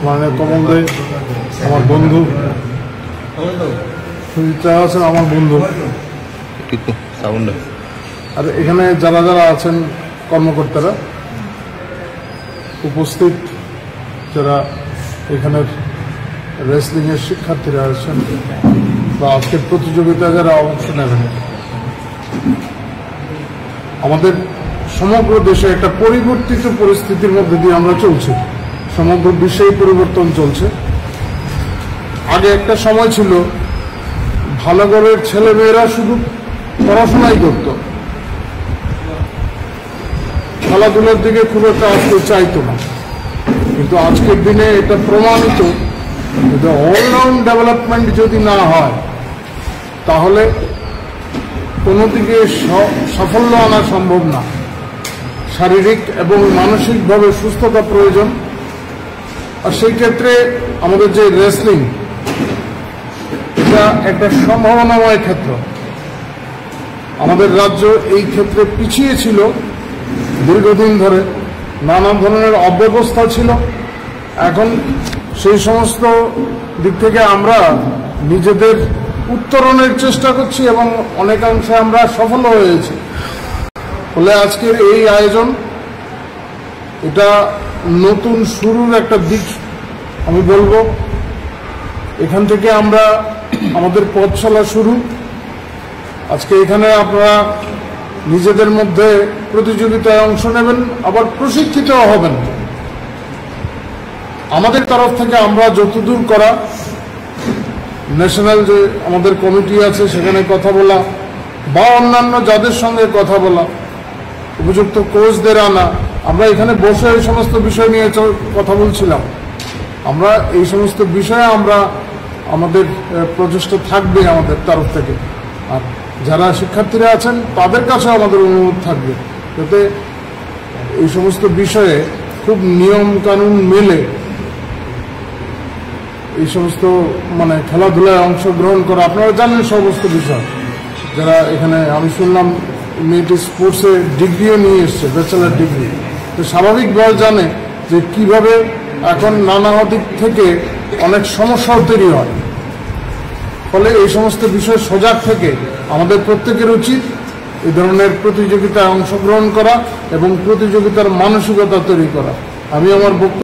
মানে কমলদে আমার বন্ধু, সুজিতা আছেন আমার বন্ধু, আর এখানে যারা যারা আছেন কর্মকর্তারা উপস্থিত, যারা এখানের রেসলিংয়ের শিক্ষার্থীরা আছেন বা আজকের প্রতিযোগিতায় যারা অংশ নেবেন, আমাদের সমগ্র দেশে একটা পরিবর্তিত পরিস্থিতির মধ্যে দিয়ে আমরা চলছি। সমগ্র বিশ্বেই পরিবর্তন চলছে। আগে একটা সময় ছিল ভালো ঘরের ছেলেমেয়েরা শুধু পড়াশোনাই করত, খেলাধুলার দিকে খুব একটা আসতে চাইতো না। কিন্তু আজকের দিনে এটা প্রমাণিত যে অলরাউন্ড ডেভেলপমেন্ট যদি না হয় তাহলে কোনো দিকে সাফল্য আনা সম্ভব না। শারীরিক এবং মানসিকভাবে সুস্থতা প্রয়োজন। আর সেই ক্ষেত্রে আমাদের যে রেসলিং, এটা একটা সম্ভাবনাময় ক্ষেত্র। আমাদের রাজ্য এই ক্ষেত্রে পিছিয়ে ছিল দীর্ঘদিন ধরে, নানা ধরনের অব্যবস্থা ছিল। এখন সেই সমস্ত দিক থেকে আমরা নিজেদের উত্তরণের চেষ্টা করছি এবং অনেকাংশে আমরা সফল হয়েছি। ফলে আজকের এই আয়োজন, এটা নতুন শুরুর একটা দিক আমি বলবো। এখান থেকে আমরা আমাদের পথ চলা শুরু। আজকে এখানে আপনারা নিজেদের মধ্যে প্রতিযোগিতায় অংশ নেবেন, আবার প্রশিক্ষিত হবেন। আমাদের তরফ থেকে আমরা যতদূর করা, ন্যাশনাল যে আমাদের কমিটি আছে সেখানে কথা বলা, বা অন্যান্য যাদের সঙ্গে কথা বলা, উপযুক্ত কোচদের আনা। আমরা এখানে বসে এই সমস্ত বিষয় নিয়ে কথা বলছিলাম। আমরা এই সমস্ত বিষয়ে আমরা আমাদের প্রচেষ্টা থাকবে আমাদের তরফ থেকে। আর যারা শিক্ষার্থীরা আছেন তাদের কাছে আমাদের অনুরোধ থাকবে যাতে এই সমস্ত বিষয়ে খুব নিয়ম কানুন মেলে এই সমস্ত মানে খেলাধুলায় অংশগ্রহণ করা। আপনারা জানেন সমস্ত বিষয়। যারা এখানে, আমি শুনলাম মেয়েটি স্পোর্টসে ডিগ্রিও নিয়ে এসছে, ব্যাচেলার ডিগ্রি। তো স্বাভাবিকভাবে জানে যে কিভাবে এখন নানা দিক থেকে অনেক সমস্যাও তৈরি হয়। ফলে এই সমস্ত বিষয়ে সজাগ থেকে আমাদের প্রত্যেকের উচিত এই ধরনের প্রতিযোগিতায় অংশগ্রহণ করা এবং প্রতিযোগিতার মানসিকতা তৈরি করা। আমি আমার বক্তব্য